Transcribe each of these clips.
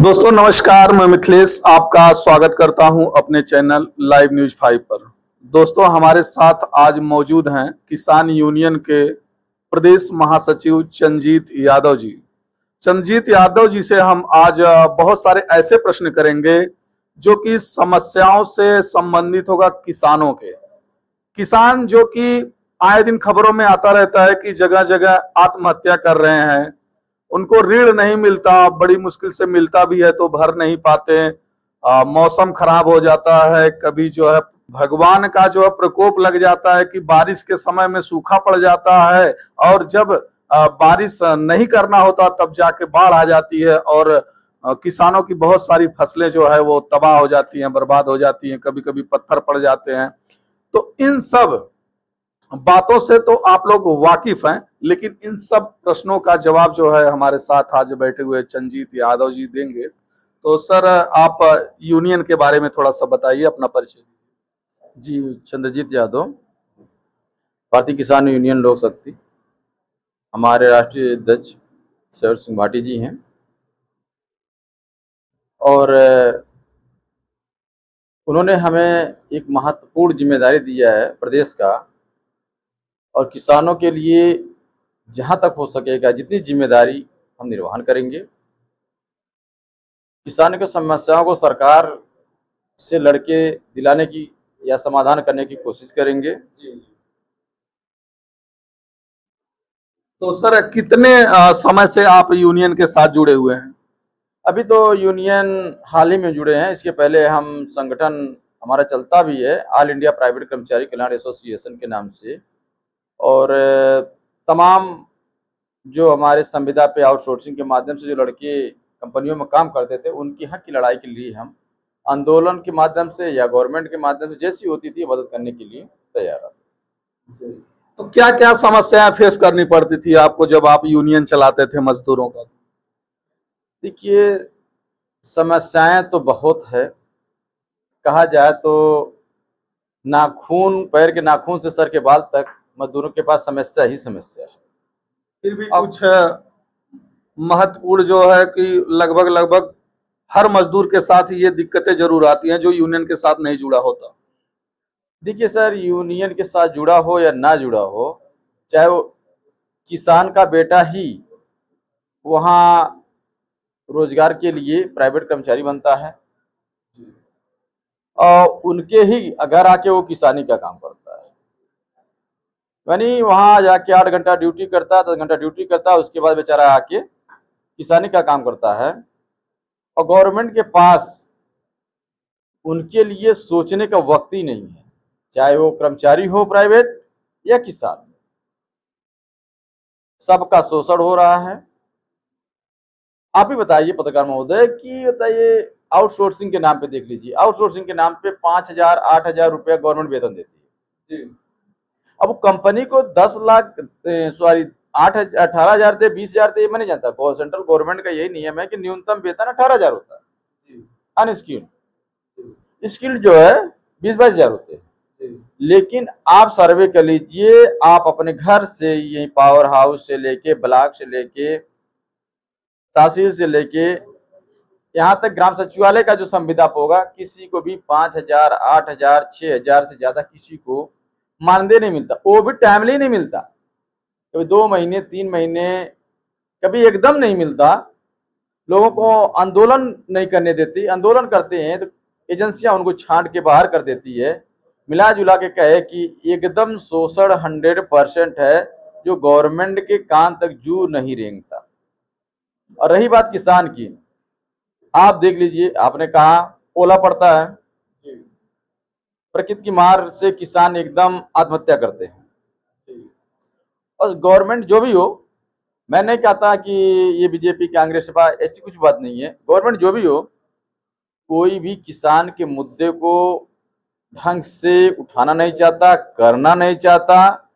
दोस्तों नमस्कार, मैं मिथिलेश आपका स्वागत करता हूं अपने चैनल लाइव न्यूज 5 पर। दोस्तों हमारे साथ आज मौजूद हैं किसान यूनियन के प्रदेश महासचिव चंजीत यादव जी। चंजीत यादव जी से हम आज बहुत सारे ऐसे प्रश्न करेंगे जो कि समस्याओं से संबंधित होगा किसानों के। किसान जो कि आए दिन खबरों में आता रहता है कि जगह जगह आत्महत्या कर रहे हैं, उनको ऋण नहीं मिलता, बड़ी मुश्किल से मिलता भी है तो भर नहीं पाते। मौसम खराब हो जाता है, कभी जो है भगवान का जो है प्रकोप लग जाता है कि बारिश के समय में सूखा पड़ जाता है, और जब बारिश नहीं करना होता तब जाके बाढ़ आ जाती है और किसानों की बहुत सारी फसलें जो है वो तबाह हो जाती हैं, बर्बाद हो जाती हैं, कभी कभी पत्थर पड़ जाते हैं। तो इन सब बातों से तो आप लोग वाकिफ हैं, लेकिन इन सब प्रश्नों का जवाब जो है हमारे साथ आज बैठे हुए चंजीत यादव जी देंगे। तो सर आप यूनियन के बारे में थोड़ा सा बताइए, अपना परिचय। जी, चंद्रजीत यादव, भारतीय किसान यूनियन लोक शक्ति। हमारे राष्ट्रीय अध्यक्ष सर सिंह भाटी जी हैं और उन्होंने हमें एक महत्वपूर्ण जिम्मेदारी दिया है प्रदेश का, और किसानों के लिए जहां तक हो सकेगा जितनी जिम्मेदारी हम निर्वहन करेंगे। किसानों की समस्याओं को सरकार से लड़के दिलाने की या समाधान करने की कोशिश करेंगे। तो सर कितने समय से आप यूनियन के साथ जुड़े हुए हैं? अभी तो यूनियन हाल ही में जुड़े हैं। इसके पहले हम संगठन हमारा चलता भी है, ऑल इंडिया प्राइवेट कर्मचारी कल्याण एसोसिएशन के नाम से, और तमाम जो हमारे संविदा पे आउटसोर्सिंग के माध्यम से जो लड़के कंपनियों में काम करते थे, उनकी हक की लड़ाई के लिए हम आंदोलन के माध्यम से या गवर्नमेंट के माध्यम से जैसी होती थी मदद करने के लिए तैयार रहते। तो क्या क्या समस्याएं फेस करनी पड़ती थी आपको जब आप यूनियन चलाते थे मजदूरों का? देखिए, समस्याएं तो बहुत है। कहा जाए तो नाखून, पैर के नाखून से सर के बाल तक मजदूरों के पास समस्या ही समस्या है। फिर भी कुछ महत्वपूर्ण जो है कि लगभग हर मजदूर के साथ ये दिक्कतें जरूर आती हैं जो यूनियन के साथ नहीं जुड़ा होता। देखिए सर, यूनियन के साथ जुड़ा हो या ना जुड़ा हो, चाहे वो किसान का बेटा ही वहाँ रोजगार के लिए प्राइवेट कर्मचारी बनता है और उनके ही घर आके वो किसानी का काम करता है। यानी वहाँ जाके 8 घंटा ड्यूटी करता है, 10 घंटा ड्यूटी करता है, उसके बाद बेचारा आके किसानी का काम करता है। और गवर्नमेंट के पास उनके लिए सोचने का वक्त ही नहीं है, चाहे वो कर्मचारी हो प्राइवेट या किसान। सबका शोषण हो रहा है। आप ही बताइए पत्रकार महोदय कि बताइए, आउटसोर्सिंग के नाम पे देख लीजिए, आउटसोर्सिंग के नाम पे 5,000 8,000 रुपया गवर्नमेंट वेतन देती है जी। अब कंपनी को 10 लाख 18,000 दे, 20,000 दे, मैं नहीं जानता। सेंट्रल गवर्नमेंट का यही नियम है कि न्यूनतम वेतन 18,000 होता है। अनस्किल्ड, स्किल्ड जो है 20-22,000 होते हैं। लेकिन आप सर्वे कर लीजिए, आप अपने घर से, यही पावर हाउस से लेके, ब्लॉक से लेके, तहसील से लेके, यहाँ तक ग्राम सचिवालय का जो संविदा होगा, किसी को भी 5,000 8,000 6,000 से ज्यादा किसी को मानदेय नहीं मिलता। वो भी टाइमली नहीं मिलता, कभी 2 महीने 3 महीने, कभी एकदम नहीं मिलता। लोगों को आंदोलन नहीं करने देती, आंदोलन करते हैं तो एजेंसियां उनको छांट के बाहर कर देती है। मिला जुला के कहे कि एकदम शोषण 100% है, जो गवर्नमेंट के कान तक जू नहीं रेंगता। और रही बात किसान की, आप देख लीजिए, आपने कहा ओला पड़ता है, प्रकृति की मार से किसान एकदम आत्महत्या करते हैं। और गवर्नमेंट जो भी हो, मैं नहीं कहता कि ये बीजेपी कांग्रेस सपा, ऐसी कुछ बात नहीं है। गवर्नमेंट जो भी हो, कोई भी किसान के मुद्दे को ढंग से उठाना नहीं चाहता, करना नहीं चाहता,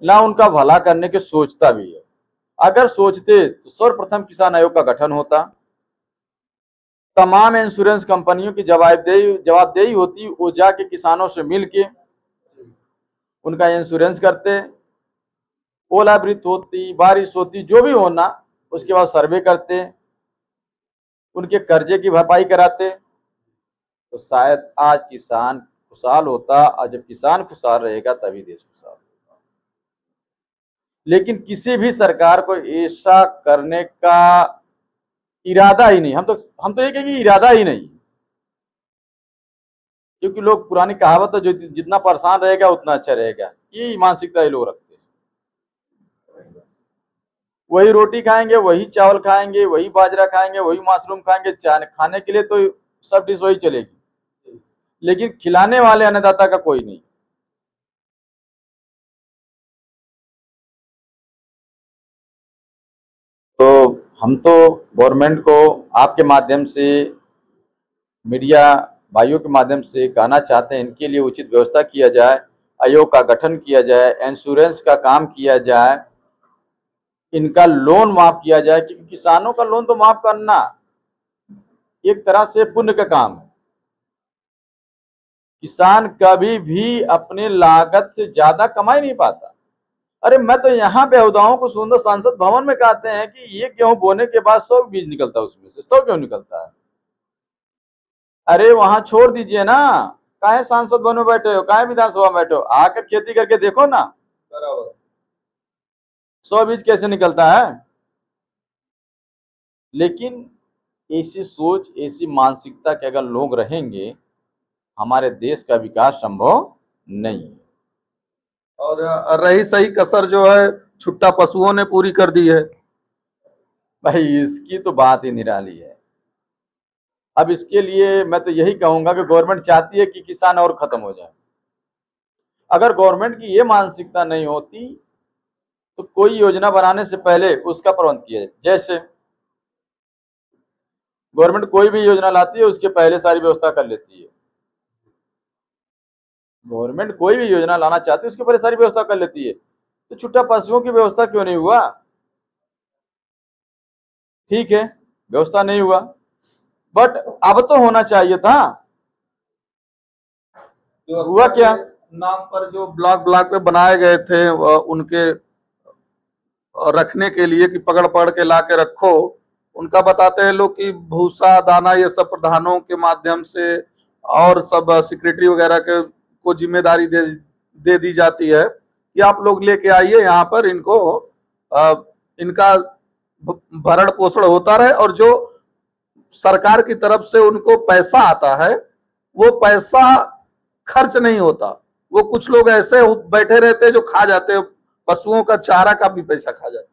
ना उनका भला करने की सोचता भी है। अगर सोचते तो सर्वप्रथम किसान आयोग का गठन होता, तमाम इंश्योरेंस कंपनियों की जवाबदेही होती, वो जाके किसानों से मिलके उनका इंश्योरेंस करते, ओलावृष्टि होती, बारिश होती, जो भी होना, उसके बाद सर्वे करते, उनके कर्जे की भरपाई कराते तो शायद आज किसान खुशहाल होता, और जब किसान खुशहाल रहेगा तभी देश खुशहाल होगा। लेकिन किसी भी सरकार को ऐसा करने का इरादा ही नहीं। हम तो ये कहेंगे इरादा ही नहीं, क्योंकि लोग पुरानी कहावत है, जो जितना परेशान रहेगा उतना अच्छा रहेगा, ये मानसिकता ये लोग रखते हैं। वही रोटी खाएंगे, वही चावल खाएंगे, वही बाजरा खाएंगे, वही मशरूम खाएंगे, खाने के लिए तो सब डिश वही चलेगी, लेकिन खिलाने वाले अन्नदाता का कोई नहीं। तो हम तो गवर्नमेंट को आपके माध्यम से, मीडिया भाइयों के माध्यम से कहना चाहते हैं, इनके लिए उचित व्यवस्था किया जाए, आयोग का गठन किया जाए, इंश्योरेंस का काम किया जाए, इनका लोन माफ किया जाए, क्योंकि किसानों का लोन तो माफ करना एक तरह से पुण्य का काम है। किसान कभी भी अपने लागत से ज्यादा कमा नहीं पाता। अरे मैं तो यहाँ बेहुदाओं को सुंदर संसद भवन में कहते हैं कि ये गेहूं बोने के बाद 100 बीज निकलता है, उसमें से 100 क्यों निकलता है? अरे वहां छोड़ दीजिए ना, काहे सांसद भवन में बैठे हो, काहे विधानसभा में बैठे हो, आकर खेती करके देखो ना, बराबर 100 बीज कैसे निकलता है। लेकिन ऐसी सोच, ऐसी मानसिकता के अगर लोग रहेंगे, हमारे देश का विकास संभव नहीं है। और रही सही कसर जो है छुट्टा पशुओं ने पूरी कर दी है। भाई इसकी तो बात ही निराली है। अब इसके लिए मैं तो यही कहूंगा कि गवर्नमेंट चाहती है कि किसान और खत्म हो जाए। अगर गवर्नमेंट की ये मानसिकता नहीं होती तो कोई योजना बनाने से पहले उसका प्रबंध किया जाए। जैसे गवर्नमेंट कोई भी योजना लाती है, उसके पहले सारी व्यवस्था कर लेती है। गवर्नमेंट कोई भी योजना लाना चाहती है, उसके पहले सारी व्यवस्था कर लेती है। तो छुट्टा पशुओं की व्यवस्था क्यों नहीं हुआ? ठीक है, व्यवस्था नहीं हुआ, बट अब तो होना चाहिए था। हुआ क्या? नाम पर जो ब्लॉक पे बनाए गए थे उनके रखने के लिए कि पकड़ पकड़ के ला के रखो, उनका बताते हैं लोग कि भूसा दाना ये सब प्रधानों के माध्यम से और सब सेक्रेटरी वगैरह के को जिम्मेदारी दे दी जाती है कि आप लोग लेके आइए यहाँ पर, इनको इनका भरण पोषण होता रहे, और जो सरकार की तरफ से उनको पैसा आता है वो पैसा खर्च नहीं होता। वो कुछ लोग ऐसे बैठे रहते हैं जो खा जाते हैं, पशुओं का चारा का भी पैसा खा जाते।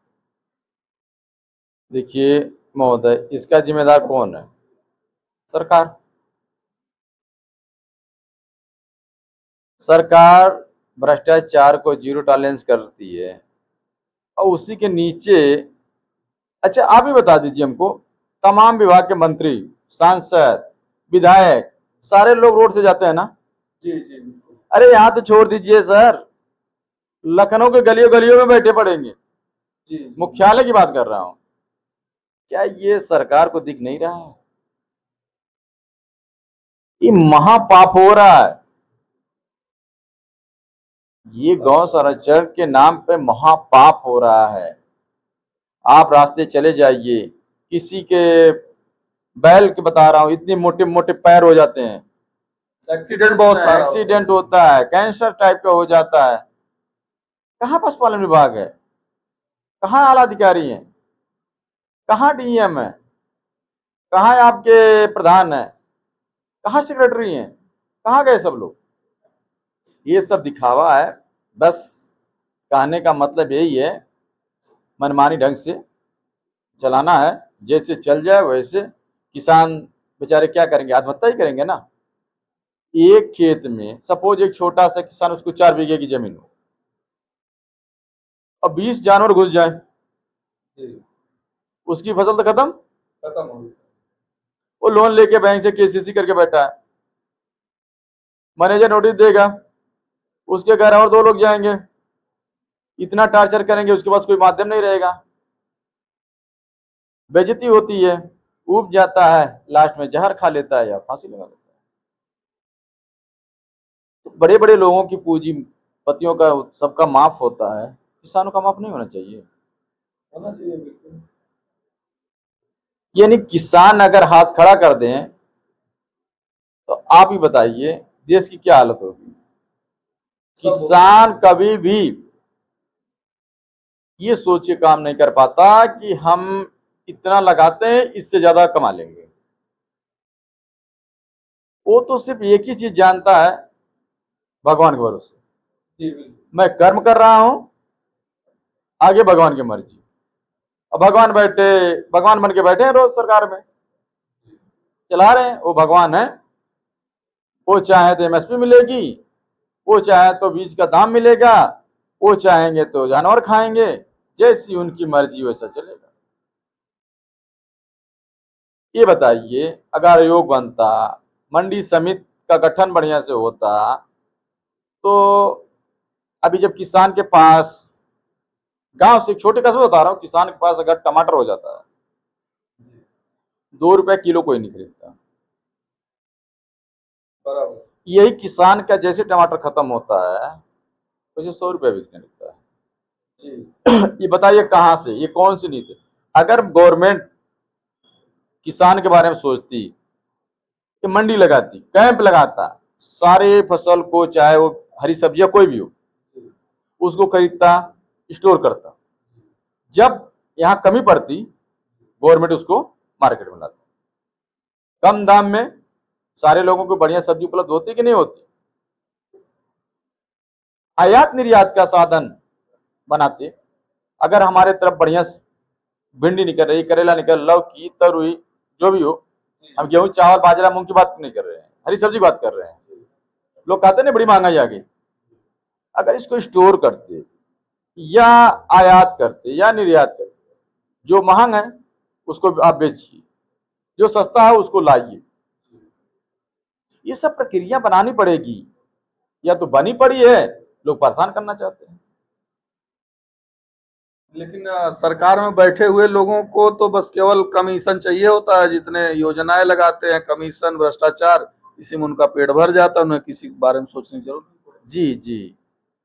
देखिए महोदय, इसका जिम्मेदार कौन है? सरकार। सरकार भ्रष्टाचार को जीरो टॉलरेंस करती है, और उसी के नीचे, अच्छा आप ही बता दीजिए हमको, तमाम विभाग के मंत्री, सांसद, विधायक सारे लोग रोड से जाते हैं ना? जी जी। अरे यहाँ तो छोड़ दीजिए सर, लखनऊ के गलियों गलियों में बैठे पड़ेंगे जी, मुख्यालय की बात कर रहा हूं। क्या ये सरकार को दिख नहीं रहा है? ये महापाप हो रहा है। ये गौ संरक्षण के नाम पे महापाप हो रहा है। आप रास्ते चले जाइए, किसी के बैल के बता रहा हूं, इतने मोटे मोटे पैर हो जाते हैं, एक्सीडेंट बहुत सारा एक्सीडेंट होता है, कैंसर टाइप का हो जाता है। कहाँ पशुपालन विभाग है? कहाँ आला अधिकारी हैं? कहाँ डीएम है? कहाँ आपके प्रधान है? कहाँ सेक्रेटरी हैं? कहाँ गए सब लोग? ये सब दिखावा है। बस कहने का मतलब यही है, मनमानी ढंग से चलाना है, जैसे चल जाए वैसे। किसान बेचारे क्या करेंगे? आत्महत्या ही करेंगे ना। एक खेत में सपोज एक छोटा सा किसान, उसको 4 बीघे की जमीन हो, अब 20 जानवर घुस जाए, उसकी फसल तो खत्म हो गई। वो लोन लेके बैंक से केसीसी करके बैठा है, मैनेजर नोटिस देगा, उसके घर और 2 लोग जाएंगे, इतना टार्चर करेंगे, उसके पास कोई माध्यम नहीं रहेगा, बेइज्जती होती है, उब जाता है, लास्ट में जहर खा लेता है या फांसी लगा लेता है। तो बड़े बड़े लोगों की पूंजीपतियों का सबका माफ होता है, किसानों का माफ नहीं होना चाहिए। बिल्कुल। यानी किसान अगर हाथ खड़ा कर दें तो आप ही बताइए देश की क्या हालत होगी। किसान कभी भी ये सोच के काम नहीं कर पाता कि हम इतना लगाते हैं इससे ज्यादा कमा लेंगे। वो तो सिर्फ एक ही चीज जानता है, भगवान के भरोसे। मैं कर्म कर रहा हूं, आगे भगवान की मर्जी। अब भगवान बन के बैठे हैं रोज सरकार में, चला रहे हैं, वो भगवान है। वो चाहे तो एमएसपी मिलेगी, वो चाहे तो बीज का दाम मिलेगा, वो चाहेंगे तो जानवर खाएंगे, जैसी उनकी मर्जी वैसा चलेगा। ये बताइए अगर आयोग बनता, मंडी समिति का गठन बढ़िया से होता, तो अभी जब किसान के पास, गांव से छोटे कस्बे बता रहा हूं, किसान के पास अगर टमाटर हो जाता है 2 रुपए किलो कोई नहीं खरीदता। बराबर। यही किसान का जैसे टमाटर खत्म होता है वैसे 100 रुपए बिकने लगता है। ये बताइए कहां से, ये कौन सी नीति। अगर गवर्नमेंट किसान के बारे में सोचती कि मंडी लगाती, कैंप लगाता, सारे फसल को, चाहे वो हरी सब्जियां कोई भी हो, उसको खरीदता, स्टोर करता, जब यहां कमी पड़ती गवर्नमेंट उसको मार्केट में लाती, कम दाम में सारे लोगों को बढ़िया सब्जी उपलब्ध होती कि नहीं होती। आयात निर्यात का साधन बनाते। अगर हमारे तरफ बढ़िया भिंडी निकल रही, करेला निकल, लौकी, तरुई, जो भी हो, हम गेहूं, चावल, बाजरा, मूंग की बात नहीं कर रहे हैं, हरी सब्जी की बात कर रहे हैं। लोग कहते हैं बड़ी महंगाई आ गई। अगर इसको स्टोर करते या आयात करते या निर्यात करते, जो महंग है उसको आप बेचिए, जो सस्ता है उसको लाइए। ये सब प्रक्रिया बनानी पड़ेगी, या तो बनी पड़ी है, लोग परेशान करना चाहते हैं। लेकिन सरकार में बैठे हुए लोगों को तो बस केवल कमीशन चाहिए होता है, जितने योजनाएं लगाते हैं, कमीशन, भ्रष्टाचार, इसी में उनका पेट भर जाता है, उन्हें किसी के बारे में सोचने की जरूरत नहीं। जी जी,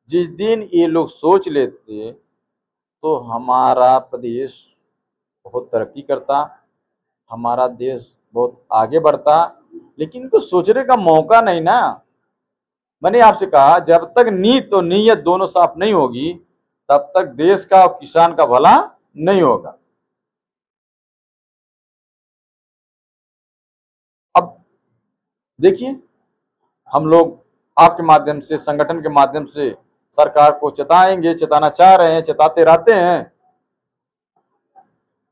जिस दिन ये लोग सोच लेते तो हमारा प्रदेश बहुत तरक्की करता, हमारा देश बहुत आगे बढ़ता। लेकिन इनको सोचने का मौका नहीं ना। मैंने आपसे कहा जब तक नीयत और नीयत दोनों साफ नहीं होगी तब तक देश का और किसान का भला नहीं होगा। अब देखिए, हम लोग आपके माध्यम से, संगठन के माध्यम से सरकार को चेताएंगे, चेताना चाह रहे हैं, चेताते रहते हैं।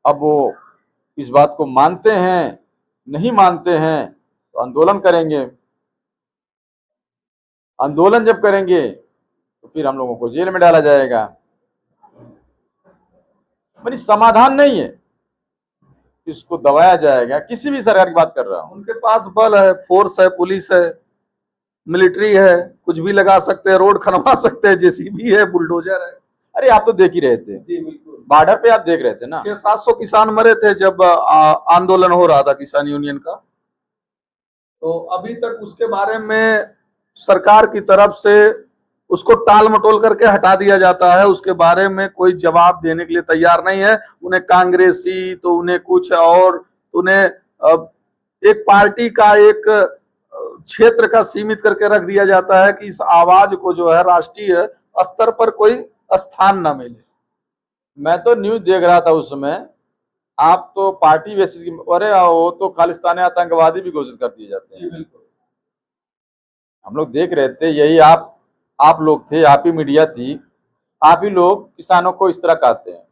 अब वो इस बात को मानते हैं, नहीं मानते हैं तो आंदोलन करेंगे। आंदोलन जब करेंगे तो फिर हम लोगों को जेल में डाला जाएगा। यानी समाधान नहीं है, इसको दबाया जाएगा। किसी भी सरकार की बात कर रहा हूं, उनके पास बल है, फोर्स है, पुलिस है, मिलिट्री है, कुछ भी लगा सकते हैं, रोड खनवा सकते हैं, जेसीबी है, बुलडोजर है। अरे आप तो देख ही रहे थे जी बिल्कुल, बॉर्डर पे आप देख रहे थे ना, 600-700 किसान मरे थे जब आंदोलन हो रहा था किसान यूनियन का। तो अभी तक उसके बारे में सरकार की तरफ से उसको टाल मटोल करके हटा दिया जाता है, उसके बारे में कोई जवाब देने के लिए तैयार नहीं है। उन्हें कांग्रेसी, तो उन्हें कुछ और, उन्हें एक पार्टी का एक क्षेत्र का सीमित करके रख दिया जाता है कि इस आवाज को जो है राष्ट्रीय स्तर पर कोई स्थान न मिले। मैं तो न्यूज देख रहा था उस समय, आप तो पार्टी बेसिस की, अरे वो तो खालिस्तानी आतंकवादी भी घोषित कर दिए जाते हैं। हम लोग देख रहे थे, यही आप लोग थे, आप ही मीडिया थी, आप ही लोग किसानों को इस तरह कहते हैं।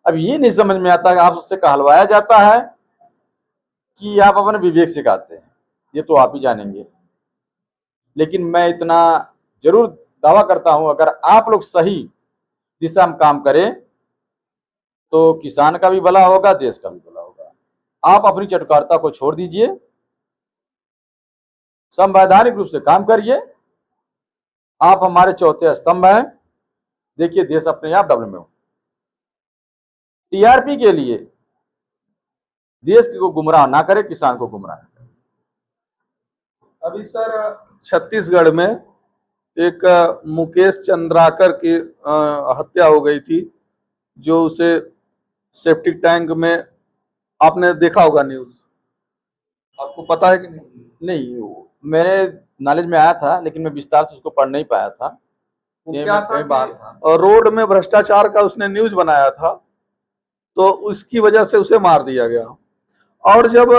अब ये नहीं समझ में आता कि आप उससे कहलवाया जाता है कि आप अपने विवेक से कहते हैं, ये तो आप ही जानेंगे। लेकिन मैं इतना जरूर दावा करता हूं, अगर आप लोग सही दिशा में काम करें तो किसान का भी भला होगा, देश का भी भला होगा। आप अपनी चटकारता को छोड़ दीजिए, संवैधानिक रूप से काम करिए। आप हमारे चौथे स्तंभ हैं। देखिए देश अपने आप डबल में हो। टीआरपी के लिए देश को गुमराह ना करे, किसान को गुमराह ना करे। अभी सर छत्तीसगढ़ में एक मुकेश चंद्राकर की हत्या हो गई थी, जो उसे सेप्टिक टैंक में आपने देखा होगा न्यूज, आपको पता है कि नहीं? नहीं, मेरे नॉलेज में आया था, लेकिन मैं विस्तार से उसको पढ़ नहीं पाया था। वो ये क्या मैं था कई बार कि रोड में भ्रष्टाचार का उसने न्यूज बनाया था, तो उसकी वजह से उसे मार दिया गया। और जब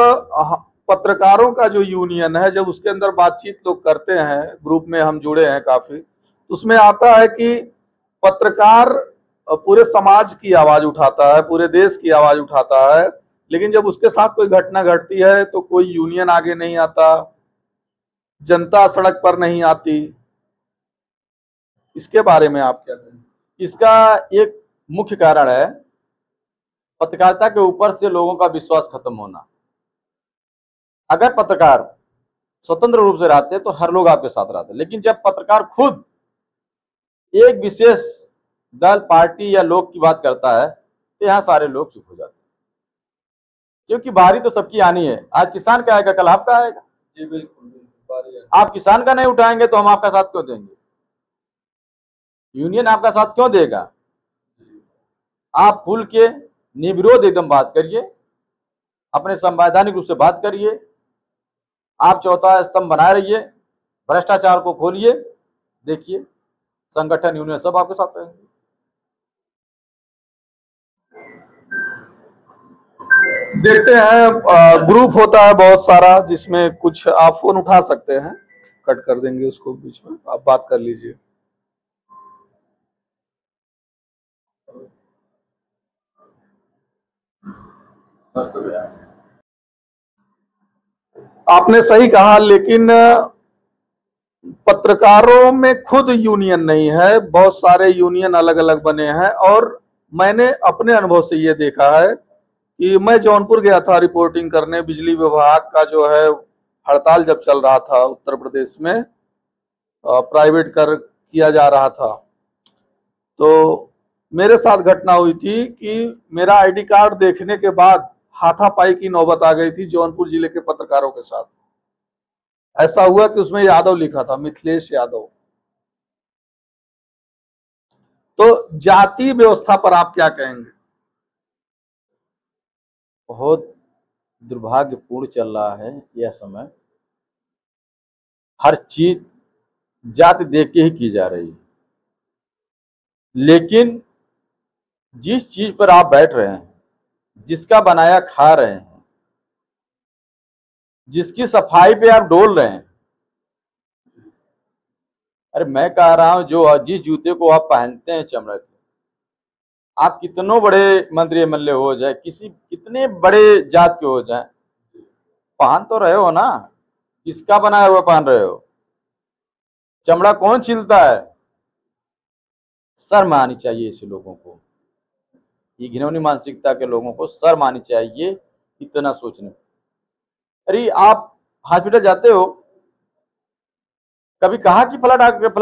पत्रकारों का जो यूनियन है, जब उसके अंदर बातचीत लोग करते हैं, ग्रुप में हम जुड़े हैं काफी, तो उसमें आता है कि पत्रकार पूरे समाज की आवाज उठाता है, पूरे देश की आवाज उठाता है, लेकिन जब उसके साथ कोई घटना घटती है तो कोई यूनियन आगे नहीं आता, जनता सड़क पर नहीं आती। इसके बारे में आप क्या कहें? इसका एक मुख्य कारण है पत्रकारिता के ऊपर से लोगों का विश्वास खत्म होना। अगर पत्रकार स्वतंत्र रूप से रहते तो हर लोग आपके साथ रहते, लेकिन जब पत्रकार खुद एक विशेष दल, पार्टी या लोग की बात करता है तो यहाँ सारे लोग चुप हो जाते हैं, क्योंकि बारी तो सबकी आनी है। आज किसान का आएगा, कल आपका आएगा। जी बिल्कुल, आप किसान का नहीं उठाएंगे तो हम आपका साथ क्यों देंगे? यूनियन आपका साथ क्यों देगा? आप खुल के निर्विरोध एकदम बात करिए, अपने संवैधानिक रूप से बात करिए, आप चौथा स्तंभ बनाए रहिए, भ्रष्टाचार को खोलिए, देखिए संगठन, यूनियन सब आपके साथ रहेंगे। देखते हैं ग्रुप होता है बहुत सारा, जिसमें कुछ आप फोन उठा सकते हैं, कट कर देंगे उसको, बीच में आप बात कर लीजिए। आपने सही कहा, लेकिन पत्रकारों में खुद यूनियन नहीं है, बहुत सारे यूनियन अलग अलग बने हैं। और मैंने अपने अनुभव से ये देखा है कि मैं जौनपुर गया था रिपोर्टिंग करने, बिजली विभाग का जो है हड़ताल जब चल रहा था उत्तर प्रदेश में, प्राइवेट कर किया जा रहा था, तो मेरे साथ घटना हुई थी कि मेरा आईडी कार्ड देखने के बाद हाथापाई की नौबत आ गई थी जौनपुर जिले के पत्रकारों के साथ। ऐसा हुआ कि उसमें यादव लिखा था, मिथिलेश यादव। तो जाति व्यवस्था पर आप क्या कहेंगे? बहुत दुर्भाग्यपूर्ण चल रहा है यह समय। हर चीज जाति देख के ही की जा रही है, लेकिन जिस चीज पर आप बैठ रहे हैं, जिसका बनाया खा रहे हैं, जिसकी सफाई पे आप डोल रहे हैं, अरे मैं कह रहा हूं जो जिस जूते को आप पहनते हैं चमड़े के, आप कितनों बड़े मंत्री एमएलए हो जाए, कितने बड़े जात के हो जाए, पहन तो रहे हो ना। किसका बनाया हुआ पहन रहे हो? चमड़ा कौन छीलता है? शर्म आनी चाहिए ऐसे लोगों को, ये घिनौनी मानसिकता के लोगों को शर्म आनी चाहिए इतना सोचने। अरे आप हॉस्पिटल जाते हो, कभी कहा कि फला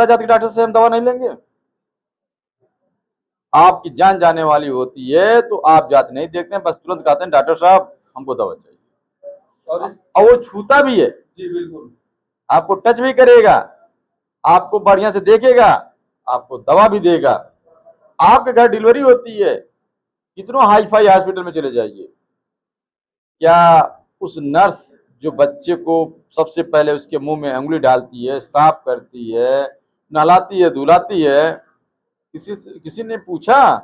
जाति के डॉक्टर से हम दवा नहीं लेंगे? आपकी जान जाने वाली होती है तो आप जाति नहीं देखते हैं, बस तुरंत कहते हैं डॉक्टर साहब हमको दवा चाहिए। और वो छूता भी है, जी बिल्कुल, आपको टच भी करेगा, आपको बढ़िया से देखेगा, आपको दवा भी देगा। आपके घर डिलीवरी होती है, कितनों हाई फाई हॉस्पिटल में चले जाइए, क्या उस नर्स जो बच्चे को सबसे पहले उसके मुंह में अंगुली डालती है, साफ करती है, नहलाती है, धुलाती है, किसी ने पूछा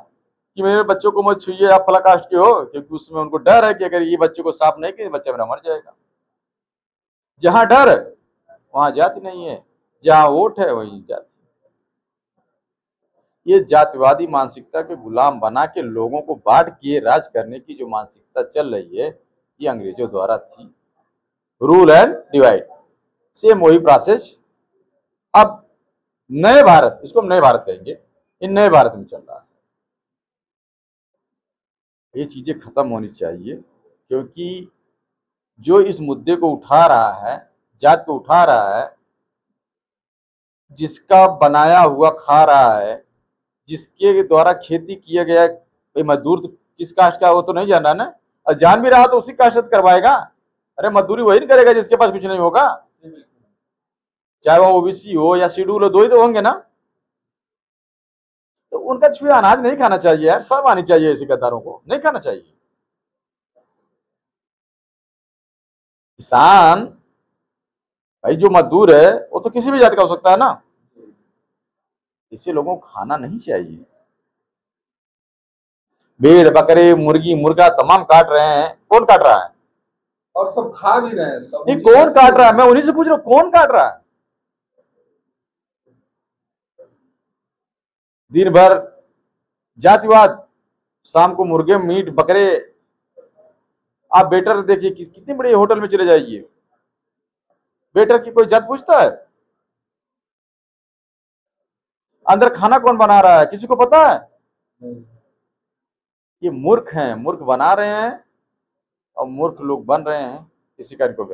कि मेरे बच्चों को मत छुइए, आप फला कास्ट के हो? क्योंकि उसमें उनको डर है कि अगर ये बच्चे को साफ नहीं किए बच्चा मेरा मर जाएगा। जहां डर वहां जाति नहीं है, जहां वोट है वहीं जाति। ये जातिवादी मानसिकता के गुलाम बना के लोगों को बांट के राज करने की जो मानसिकता चल रही है, ये अंग्रेजों द्वारा थी। रूल एंड डिवाइड, सेम वही प्रोसेस अब नए भारत, इसको हम नए भारत कहेंगे, इन नए भारत में चल रहा है। ये चीजें खत्म होनी चाहिए, क्योंकि जो इस मुद्दे को उठा रहा है, जात को उठा रहा है, जिसका बनाया हुआ खा रहा है, जिसके द्वारा खेती किया गया, मजदूर तो किस कास्ट का वो तो नहीं जाना ना, और जान भी रहा तो उसी कास्ट से करवाएगा। अरे मजदूरी वही नहीं करेगा जिसके पास कुछ नहीं होगा, चाहे वो ओबीसी हो या शेड्यूल हो, दो ही तो होंगे ना। तो उनका छुए अनाज नहीं खाना चाहिए यार, शर्म आनी चाहिए ऐसे गद्दारों को, नहीं खाना चाहिए। किसान भाई जो मजदूर है वो तो किसी भी जाति का हो सकता है ना, ऐसे लोगों को खाना नहीं चाहिए। भेड़ बकरे मुर्गी मुर्गा तमाम काट रहे हैं, कौन काट रहा है? और सब खा भी रहे हैं सब। नहीं, कौन काट रहा है? मैं उन्हीं से पूछ रहा हूं, कौन काट रहा है? दिन भर जातिवाद, शाम को मुर्गे मीट बकरे। आप वेटर देखिए कितनी बड़ी होटल में चले जाइए, वेटर की कोई जात पूछता है? अंदर खाना कौन बना रहा है किसी को पता है? ये मूर्ख हैं, मूर्ख बना रहे हैं और मूर्ख लोग बन रहे हैं, किसी का इनको